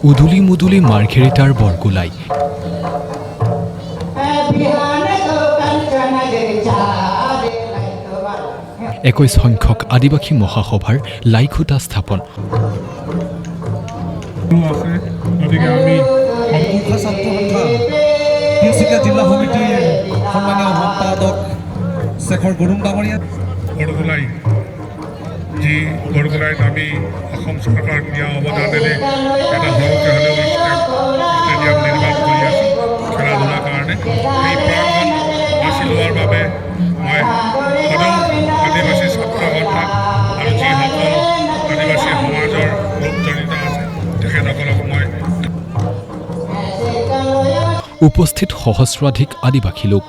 উদুলি মুদুলি মাৰ্ঘেৰিটাৰ বৰগোলাই একৈশ সংখ্যক আদিবাসী মহাসভাৰ লাইখুটা স্থাপন। গতিকে আমি ছাত্ৰ সন্থা তিনিচুকীয়া জিলা সমিতিৰ সন্মানীয় সম্পাদক শেখৰ গুৰুং ডাঙৰীয়া বৰগোলাই যি বৰগোলাইত আমি অসম চৰকাৰক দিয়া অৱদানেৰে এটা সৰুকৈ হ'লেও ষ্টেডিয়াম নিৰ্মাণ কৰি আছোঁ খেলা ধূলাৰ কাৰণে। এই প্ৰাংগণ বাছি লোৱাৰ বাবে মই সদৌ আদিবাসী ছাত্ৰ সন্থা আৰু যিসকল আদিবাসী সমাজৰ লোক জড়িত আছে তেখেতসকলক মই উপস্থিত সহস্ৰাধিক আদিবাসী লোক।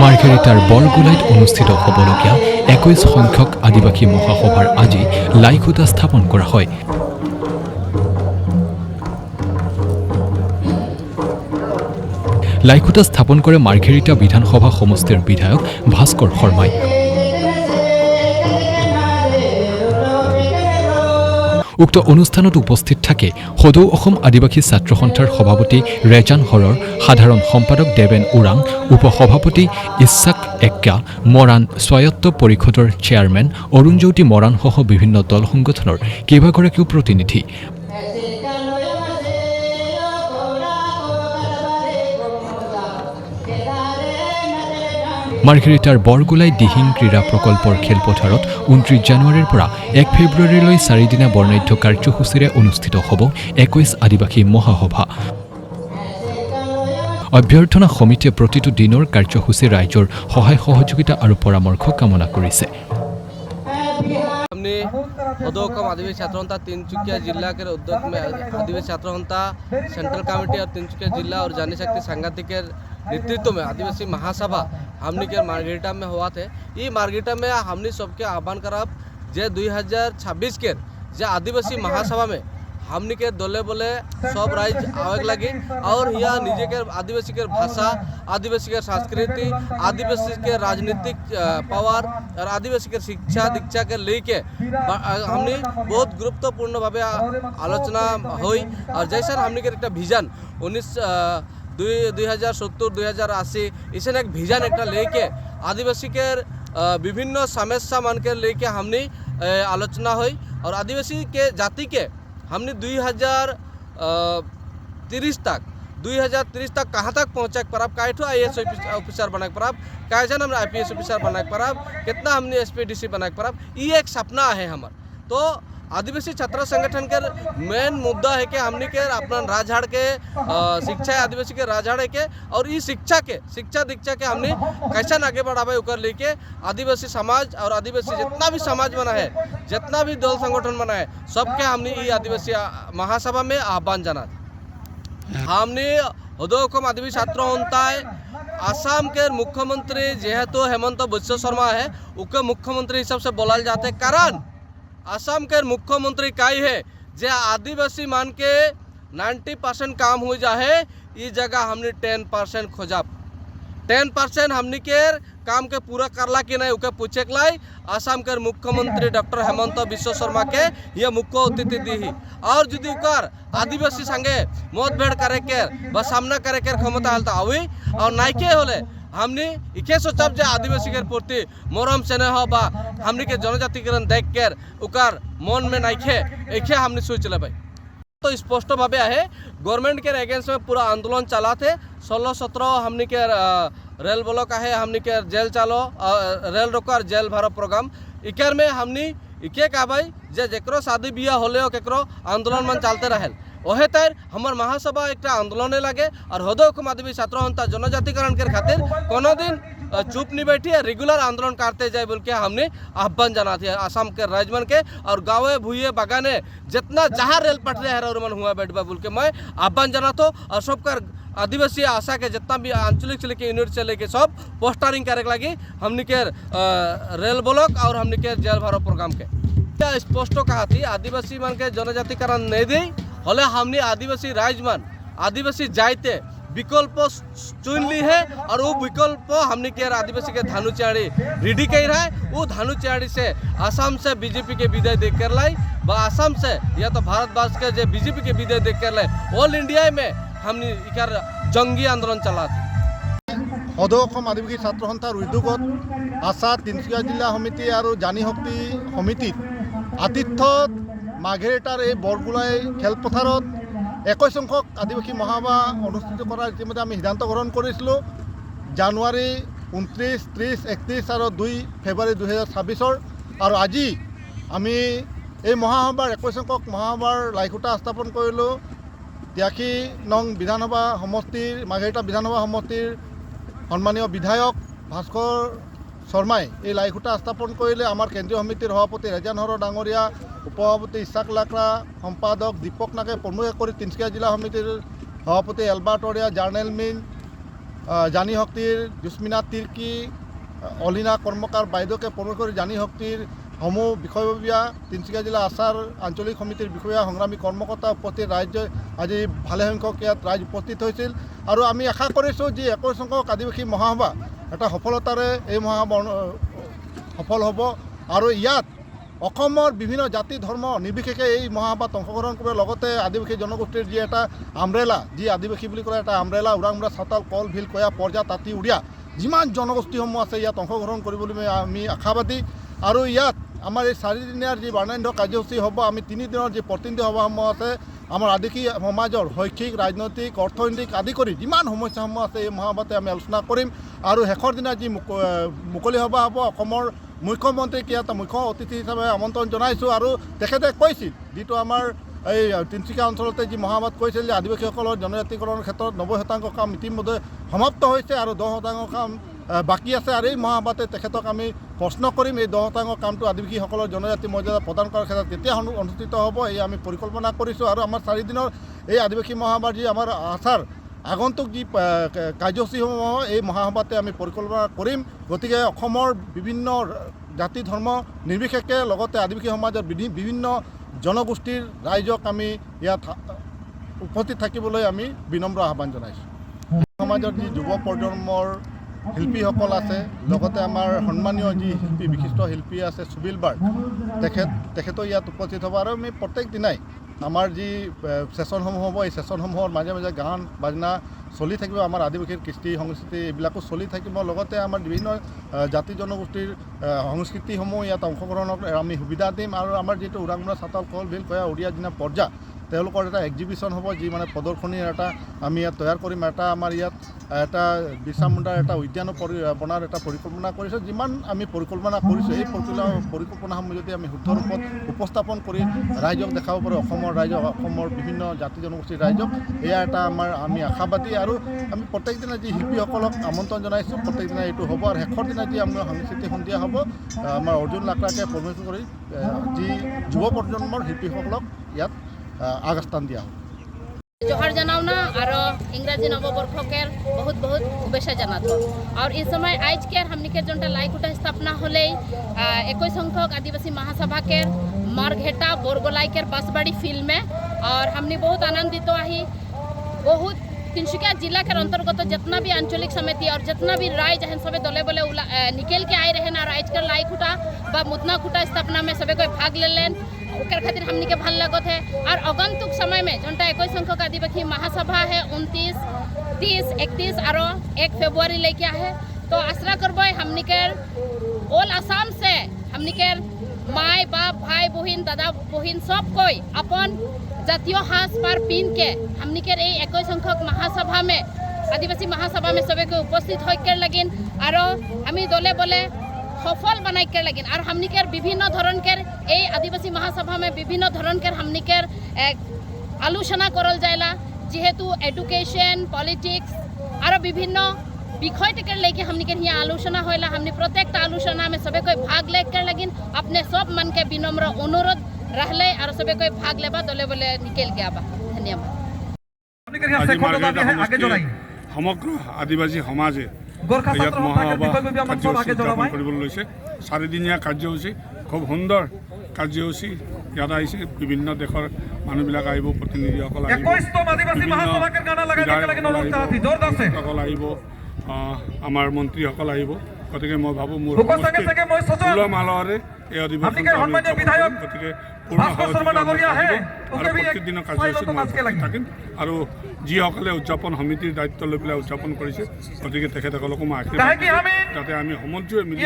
মাৰ্ঘেৰিটাৰ বৰগোলাইত অনুষ্ঠিত হ'বলগীয়া 21 সংখ্যক আদিবাসী মহাসভাৰ আজি লাইখুটা স্থাপন কৰা হয়। লাইখুটা স্থাপন কৰে মাৰ্ঘেৰিটা বিধানসভা সমষ্টিৰ বিধায়ক ভাস্কৰ শৰ্মাই। উক্ত অনুষ্ঠানত উপস্থিত থাকে সদৌ অসম আদিবাসী ছাত্ৰ সন্থাৰ সভাপতি ৰেজান হৰৰ, সাধাৰণ সম্পাদক দেৱেন ওৰাং, উপসভাপতি ইছাক এক্কা, মৰাণ স্বায়ত্ত পৰিষদৰ চেয়াৰমেন অৰুণজ্যোতি মৰাণসহ বিভিন্ন দল সংগঠনৰ কেইবাগৰাকীও প্ৰতিনিধি। মাৰ্ঘেৰিটাৰ বৰগোলাই দিহিং ক্ৰীড়া প্ৰকল্পৰ খেলপথাৰত 29 জানুৱাৰীৰ পৰা 1 ফেব্ৰুৱাৰীলৈ 4 দিনা বৰ্ণাঢ্য কাৰ্যসূচীৰে অনুষ্ঠিত হ'ব 21 আদিবাসী মহাসভা। অভ্যৰ্থনা সমিতিয়ে প্ৰতিটো দিনৰ কাৰ্যসূচী ৰাইজৰ সহায় সহযোগিতা আৰু পৰামৰ্শ কামনা কৰিছে। हमने सदौकम आदिवासी छात्र संस्था तिनसुकिया जिला के उद्योग में आदिवासी छात्र संस्था सेंट्रल कमेटी और तिनसुकिया जिला और जानी शक्ति संगति के नेतृत्व में आदिवासी महासभा हमने के मार्घेरिटा में हुआ थे। ये मार्घेरिटा में हमने सबके आह्वान करब जे 2026 के जे आदिवासी महासभा में हमने के दले बोले सब राइज आवे लगी और यहाँ निजे के आदिवासी के भाषा, आदिवासी के संस्कृति, आदिवासी के राजनीतिक पावर और आदिवासी के शिक्षा दीक्षा के लेके हमने बहुत गुरुत्वपूर्ण भावे आलोचना हुई। और जैसे हमने के एक विजन 2070-2080 इसे एक विजन एक लेके आदिवासी के विभिन्न समस्या मान के लेके हमने आलोचना हुई। और आदिवासी के जाति के हमने 2030 तक कहाँ तक पहुँचा पर आप काइठो IAS ऑफिसर बना पर आप कायजन हम IPS ऑफिसर बना पर आप कितना हमने SPDC बना पर आप ये एक सपना है हमार। तो आदिवासी छात्र संगठन के मेन मुद्दा है कि हमने के अपना राजहाड़ के शिक्षा है आदिवासी के राजहाड़ के और ये शिक्षा दीक्षा के हमने कैसा आगे बढ़ावे उकर लेके आदिवासी समाज और आदिवासी जितना भी समाज बना है जितना भी दल संगठन बना है सबके हमने ये आदिवासी महासभा में आह्वान जाना। हमने सदौकम आदिवासी छात्र संस्था आसाम के मुख्यमंत्री जेहेतु हेमंत बिश्व शर्मा है उके मुख्यमंत्री हिसाब से बोला जाते कारण आसाम के मुख्यमंत्री काई है जे आदिवासी मान के 90% काम हो जाए ये जगह हमने 10% खोजा 10% हमने के काम के पूरा करला कि नहीं उके पूछे के लाई आसाम के मुख्यमंत्री डॉक्टर हेमंत बिश्व शर्मा के ये मुख्य अतिथि दी और यदि उकर आदिवासी संगे मतभेद करे के व सामना करे के क्षमता हलता हुई और नाइके होले हमने इके सोचब जे आदिवासी के प्रति मरम स्नेह बा हमने के जनजातिकरण देख कर उकार मन में नाइखे एखे हमने सोच ले भाई। तो स्पष्ट भावे है गवर्नमेंट के अगेंस्ट में पूरा आंदोलन चला थे 16-17 हमने के रेल ब्लॉक है हमने के जेल चालो रेल रोको और जेल भरो प्रोग्राम इकर में हमने इके कहा भाई जे जेकरो शादी बियाह होले हो केकरो आंदोलन मन चलते रहे ओहे तैर हमार महासभा एक आंदोलने लगे और हदो हुकुम आदिवासी छात्र सन्था जनजातिकरण के खातिर कोनो दिन चुप नहीं बैठी है, रेगुलर आंदोलन करते जाए बोल के हमने आह्वान जाना थी आसाम के राज्यमन के और गाँवे भूये बागाने जितना जहाँ रेल पटरी है मन हुआ बैठबा बोल के मैं आह्वान जाना तो और सबका आदिवासी आशा के जितना भी आंचलिक से लेके यूनिट से लेके सब पोस्टरिंग करे लगी हमने के रेल ब्लॉक और हमने के जेल भरो प्रोग्राम के स्पष्ट कहा थी आदिवासी मन के जनजातिकरण नहीं दी हले हमने आदिवासी राज्यमन आदिवासी जायते विकल्प चुन ली है और वो विकल्प हमने के आदिवासी के धानु चियाड़ी रेडी कर रहा है। वो धानु चियाड़ी से आसाम से बीजेपी के विदाई दे कर लाई व आसाम से या तो भारतवर्ष के जो बीजेपी के विदाई दे कर लाई ऑल इंडिया में हमने इकर जंगी आंदोलन चला थी। সদৌ অসম আদিবাসী ছাত্ৰ সন্থাৰ উদ্যোগত আশা তিনিচুকীয়া জিলা সমিতি আৰু জানি শক্তি সমিতিত আতিথ্যত মাৰ্ঘেৰিটাৰ এই বৰগোলাই খেলপথাৰত 21 সংখ্যক আদিবাসী মহাসভা অনুষ্ঠিত কৰাৰ ইতিমধ্যে আমি সিদ্ধান্ত গ্ৰহণ কৰিছিলোঁ। জানুৱাৰী 29, 30, 31 আৰু 2 ফেব্ৰুৱাৰী 2026 আৰু আজি আমি এই মহাসভাৰ 21 সংখ্যক মহাসভাৰ লাইখুটা স্থাপন কৰিলোঁ। 83 নং বিধানসভা সমষ্টিৰ মাৰ্ঘেৰিটা বিধানসভা সমষ্টিৰ সন্মানীয় বিধায়ক ভাস্কৰ শৰ্মাই এই লাইখুটা স্থাপন কৰিলে। আমাৰ কেন্দ্ৰীয় সমিতিৰ সভাপতি ৰেজান হৰ ডাঙৰীয়া, উপসভাপতি ইছাক লাকৰা, সম্পাদক দীপক নাকে প্ৰমুখ কৰি তিনিচুকীয়া জিলা সমিতিৰ সভাপতি এলবাৰ্ট অৰিয়া, জাৰ্নেল মিন, জানি শক্তিৰ জুস্মিনা তিৰ্কি, অলিনা কৰ্মকাৰ বাইদেউকে প্ৰমুখ কৰি জানি শক্তিৰ সমূহ বিষয়ববীয়া, তিনিচুকীয়া জিলা আচাৰ আঞ্চলিক সমিতিৰ বিষয়া, সংগ্ৰামী কৰ্মকৰ্তা উপস্থিত ৰাইজ আজি ভালেসংখ্যক ইয়াত ৰাইজ উপস্থিত হৈছিল। আৰু আমি আশা কৰিছোঁ যে 21 সংখ্যক আদিবাসী মহাসভা এটা সফলতাৰে এই মহাসভা সফল হ'ব আৰু ইয়াত অসমৰ বিভিন্ন জাতি ধৰ্ম নিৰ্বিশেষে এই মহাসভাত অংশগ্ৰহণ কৰিব। লগতে আদিবাসী জনগোষ্ঠীৰ যি এটা আমব্ৰেলা, যি আদিবাসী বুলি ক'লে এটা আমব্ৰেলা, ওৰাংমৰা, চাওতাল, কল, ভিল, কয়া, পৰ্জা, তাঁতী, উৰিয়া যিমান জনগোষ্ঠীসমূহ আছে ইয়াত অংশগ্ৰহণ কৰিবলৈ আমি আশাবাদী। আৰু ইয়াত আমাৰ এই 4 দিনীয়াৰ যি বৰ্ণাঢ্য কাৰ্যসূচী হ'ব, আমি 3 দিনৰ যি প্ৰতিনিধি সভাসমূহ আছে আমাৰ আদিবাসী সমাজৰ শৈক্ষিক, ৰাজনৈতিক, অৰ্থনৈতিক আদি কৰি যিমান সমস্যাসমূহ আছে এই মহাসভাতে আমি আলোচনা কৰিম। আৰু শেষৰ দিনা যি মুকলি সভা হ'ব, অসমৰ মুখ্যমন্ত্ৰীক ইয়াত মুখ্য অতিথি হিচাপে আমন্ত্ৰণ জনাইছোঁ। আৰু তেখেতে কৈছিল যিটো আমাৰ এই তিনিচুকীয়া অঞ্চলতে যি মহাসভাত কৈছিল যে আদিবাসীসকলৰ জনজাতিকৰণৰ ক্ষেত্ৰত 90% কাম ইতিমধ্যে সমাপ্ত হৈছে আৰু 10% কাম বাকী আছে। আৰু এই মহাসভাতে তেখেতক আমি প্ৰশ্ন কৰিম এই 10% কামটো আদিবাসীসকলৰ জনজাতি মৰ্যাদা প্ৰদান কৰাৰ ক্ষেত্ৰত কেতিয়া অনুষ্ঠিত হ'ব এই আমি পৰিকল্পনা কৰিছোঁ। আৰু আমাৰ 4 দিনৰ এই আদিবাসী মহাসভাৰ যি আমাৰ আচাৰ আগন্তুক যি কাৰ্যসূচীসমূহ এই মহাসভাতে আমি পৰিকল্পনা কৰিম। গতিকে অসমৰ বিভিন্ন জাতি ধৰ্ম নিৰ্বিশেষে লগতে আদিবাসী সমাজৰ বিভিন্ন জনগোষ্ঠীৰ ৰাইজক আমি ইয়াত উপস্থিত থাকিবলৈ আমি বিনম্ৰ আহ্বান জনাইছোঁ। সমাজৰ যি যুৱ প্ৰজন্মৰ শিল্পীসকল আছে, লগতে আমাৰ সন্মানীয় যি শিল্পী বিশিষ্ট শিল্পী আছে সুবিল বাৰ্ড, তেখেতো ইয়াত উপস্থিত হ'ব। আৰু আমি প্ৰত্যেক দিনাই আমাৰ যি ছেশ্যনসমূহ হ'ব এই ছেশ্যনসমূহৰ মাজে মাজে গান বাজনা চলি থাকিব। আমাৰ আদিবাসীৰ কৃষ্টি সংস্কৃতি এইবিলাকো চলি থাকিব। লগতে আমাৰ বিভিন্ন জাতি জনগোষ্ঠীৰ সংস্কৃতিসমূহ ইয়াত অংশগ্ৰহণৰ আমি সুবিধা দিম। আৰু আমাৰ যিটো ওৰাংমৰা, চাওতাল, কল, ভিল, কয়া, উৰিয়া যিনা পৰ্জা তেওঁলোকৰ এটা এক্সিবিশ্যন হ'ব, যি মানে প্ৰদৰ্শনীৰ এটা আমি ইয়াত তৈয়াৰ কৰিম। এটা আমাৰ ইয়াত এটা বিৰছা মুণ্ডাৰ এটা উদ্যানো বনাৰ এটা পৰিকল্পনা কৰিছোঁ। যিমান আমি পৰিকল্পনা কৰিছোঁ এই পৰিকল্পনাসমূহ যদি আমি শুদ্ধ ৰূপত উপস্থাপন কৰি ৰাইজক দেখাব পাৰোঁ, অসমৰ ৰাইজক, অসমৰ বিভিন্ন জাতি জনগোষ্ঠীৰ ৰাইজক, এয়া এটা আমি আশাবাদী। আৰু আমি প্ৰত্যেক দিনা যি শিল্পীসকলক আমন্ত্ৰণ জনাইছোঁ প্ৰত্যেক দিনা এইটো হ'ব। আৰু শেষৰ দিনা যি আমাৰ সাংস্কৃতিক সন্ধিয়া হ'ব, আমাৰ অৰ্জুন লাকৰাকে প্ৰৱেশ কৰি যি যুৱ প্ৰজন্মৰ শিল্পীসকলক ইয়াত আগস্থান দিয়া হ'ব। जोहार जनावना और इंग्राजी नववर्ष के बहुत बहुत शुभेच्छा जनातो। और इस समय आज के हमनी के जोंटा लाइकुटा स्थापना होले 21 संख्यक आदिवासी महासभा के मार्घेटा बोरगोलाई के बांसबाड़ी फील्ड में। और हमने बहुत आनंदित आही। बहुत तिनसुकिया जिला के अंतर्गत जितना भी आंचलिक समिति और जितना भी राय जहन सब दले बोले निकल के आए रहे और आज के लाइकुटा व मुतना खुटा स्थापना में सभी कोई भाग ले लें ओकर खातिर हमनी के भल लगत है। और आगंतुक समय में जोंटा 21 संख्यक आदिवासी महासभा है 29, 30, 31 और 1 फरवरी लेके है। तो आशा करब हमनी के ऑल आसाम से हमनी के माय बाप भाई बहन दादा बहन सब कोई अपन जातीय हाथ पर पीन के हमनी के 21 संख्यक महासभा में आदिवासी महासभा में सभी को उपस्थित होकर लगिन और हमें दले बोले सफल बनाई कर लगिन। और हमनी के विभिन्न धरण के आदिवासी महासभा में विभिन्न धरण के हमनी के আলোচনা করল যায়লা যেহেতু এডুকেশন পলিটিক্স और विभिन्न विषय टिकर लेके हमने के यहाँ आलोचना होला हमने प्रत्येक आलोचना में सबे कोई भाग लेकर लगिन अपने सब मन के विनम्र अनुरोध रहले और सबे कोई भाग लेबा दले बोले निकल गया बा धन्यवाद সমগ্ৰ আদিবাসী সমাজে ইয়াত মহাসভা কাৰ্যসূচী উদযাপন কৰিবলৈ লৈছে। চাৰিদিনীয়া কাৰ্যসূচী খুব সুন্দৰ কাৰ্যসূচী। ইয়াত আহিছে বিভিন্ন দেশৰ মানুহবিলাক আহিব, প্ৰতিনিধিসকল আহিব, বিধায়কসকল আহিব, আমাৰ মন্ত্ৰীসকল আহিব। গতিকে মই ভাবোঁ মোৰ উলহ মালহেৰে এই অধিৱেশন গতিকে পূৰ্ণ আৰু প্ৰত্যেক দিনৰ কাৰ্যসূচীত মই থাকিম আৰু যিসকলে উদযাপন সমিতিৰ দায়িত্ব লৈ পেলাই উদযাপন কৰিছে গতিকে তেখেতসকলকো মই আশীৰ্বাদ যাতে আমি সমন্বয়ে মিলি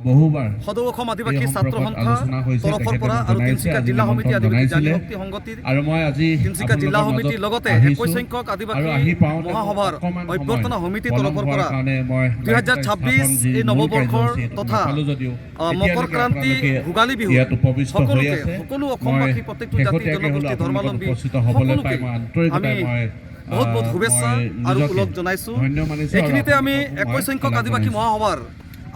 বহুবাৰ সদৌ অসম আদিবাসী ছাত্ৰ সন্থা তৰফৰ পৰা আৰু তিনিচুকীয়া জিলা সমিতি আদিবাসী জাতি শক্তি সংগঠিৰ আৰু মই আজি তিনিচুকীয়া জিলা সমিতিৰ লগতে 21 সংখ্যক আদিবাসী মহাসভাৰ অভ্যৰ্থনা সমিতি তৰফৰ পৰা 2026 এই নৱবৰ্ষৰ তথা মকৰ ক্ৰান্তি ভোগালী বিহু সকলো অসমবাসী প্ৰত্যেকটো জাতি জনগোষ্ঠী ধৰ্মাৱলম্বী সকলোকে আমি বহুত বহুত শুভেচ্ছা আৰু ওলগ জনাইছোঁ। এইখিনিতে আমি 21 সংখ্যক আদিবাসী মহাসভাৰ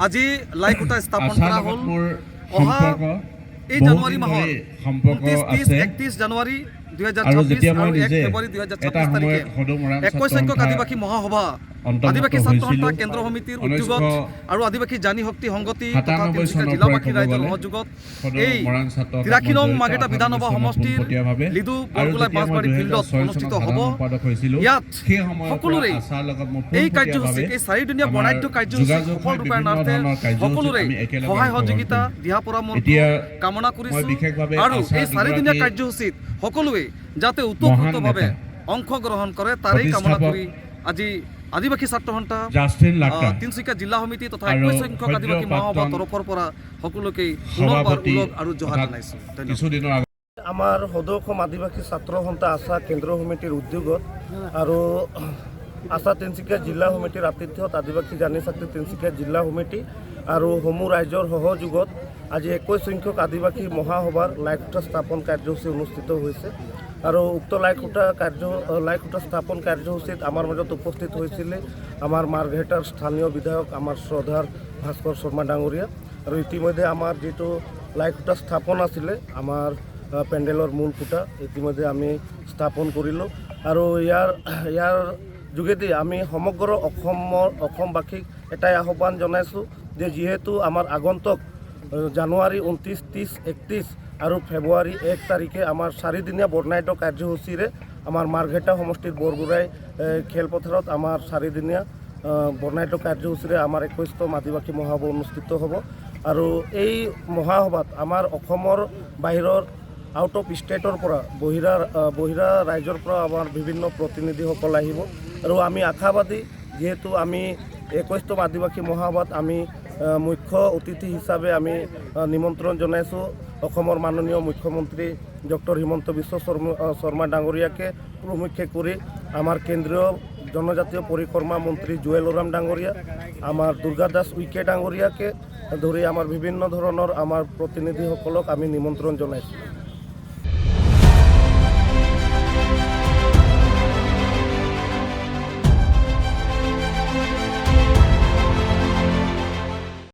আজি লাইকুটা স্থাপন কৰা হ'ল। অহা এই জানুৱাৰী মাহৰ 29, 30, 31 জানুৱাৰী 2026 আৰু 1 ফেব্ৰুৱাৰী 2026 তাৰিখে 21 সংখ্যক আদিবাসী মহাসভা আদিবাসী ছাত্ৰ সন্থা কেন্দ্ৰ সমিতিৰ উদ্যোগত আৰু আদিবাসী জানি শক্তি সংগতি তথা তিনিচুকীয়া জিলাবাসী ৰাইজৰ সহযোগত এই 83 নং মাৰ্ঘেটা বিধানসভা সমষ্টিৰ লিডু বৰগোলাই বাঁশবাৰী ফিল্ডত অনুষ্ঠিত হ'ব। ইয়াত সকলোৰে এই কাৰ্যসূচী এই 4দিনীয়া বৰ্ণাঢ্য কাৰ্যসূচী সফল ৰূপায়ণাৰ্থে সকলোৰে সহায় সহযোগিতা দিহা পৰামৰ্শ কামনা কৰিছোঁ আৰু এই 4দিনীয়া কাৰ্যসূচীত সকলোৱে যাতে ওতঃপ্ৰোতভাৱে অংশগ্ৰহণ কৰে তাৰেই কামনা কৰি আজি আদিবাসী ছাত্ৰ সন্থা তিনিচুকীয়া জিলা সমিতি তথা 21 সংখ্যক আদিবাসী মহাসভাৰ তৰফৰ পৰা সকলোকে পুনৰবাৰ ওলগ আৰু জহাৰ জনাইছোঁ। আমাৰ সদৌ অসম আদিবাসী ছাত্ৰ সন্থা আশা কেন্দ্ৰ সমিতিৰ উদ্যোগত আৰু আশা তিনিচুকীয়া জিলা সমিতিৰ আতিথ্যত আদিবাসী জানি শক্তি তিনিচুকীয়া জিলা সমিতি আৰু সমূহ ৰাইজৰ সহযোগত আজি 21 সংখ্যক আদিবাসী মহাসভাৰ লাইকুটা স্থাপন কাৰ্যসূচী অনুষ্ঠিত হৈছে আৰু উক্ত লাইকুটা স্থাপন কাৰ্যসূচীত আমাৰ মাজত উপস্থিত হৈছিলে আমাৰ মাৰ্ঘেটাৰ স্থানীয় বিধায়ক আমাৰ শ্ৰদ্ধাৰ ভাস্কৰ শৰ্মা ডাঙৰীয়া আৰু ইতিমধ্যে আমাৰ যিটো লাইকুটা স্থাপন আছিলে আমাৰ পেণ্ডেলৰ মূল খুঁটা ইতিমধ্যে আমি স্থাপন কৰিলোঁ আৰু ইয়াৰ যোগেদি আমি সমগ্ৰ অসমবাসীক এটাই আহ্বান জনাইছোঁ যে যিহেতু আমাৰ আগন্তুক জানুৱাৰী 29, 30, 31 আৰু ফেব্ৰুৱাৰী 1 তাৰিখে আমাৰ 4দিনীয়া বৰ্ণাঢ্য কাৰ্যসূচীৰে আমাৰ মাৰ্ঘেটা সমষ্টিৰ বৰগুৰাই খেলপথাৰত আমাৰ 4দিনীয়া বৰ্ণাঢ্য কাৰ্যসূচীৰে আমাৰ 21তম আদিবাসী মহাসভা অনুষ্ঠিত হ'ব আৰু এই মহাসভাত আমাৰ অসমৰ বাহিৰৰ আউট অফ ষ্টেটৰ পৰা বহিৰা ৰাজ্যৰ পৰা আমাৰ বিভিন্ন প্ৰতিনিধিসকল আহিব আৰু আমি আশাবাদী যিহেতু আমি 21তম আদিবাসী মহাসভাত আমি মুখ্য অতিথি হিচাপে আমি নিমন্ত্ৰণ জনাইছোঁ অসমৰ মাননীয় মুখ্যমন্ত্ৰী ডক্টৰ হিমন্ত বিশ্ব শৰ্মা ডাঙৰীয়াকে প্ৰমুখ্যে কৰি আমাৰ কেন্দ্ৰীয় জনজাতীয় পৰিক্ৰমা মন্ত্ৰী জুৱেল ওৰাম ডাঙৰীয়া আমাৰ দুৰ্গা দাস উইকে ডাঙৰীয়াকে ধৰি আমাৰ বিভিন্ন ধৰণৰ আমাৰ প্ৰতিনিধিসকলক আমি নিমন্ত্ৰণ জনাইছোঁ।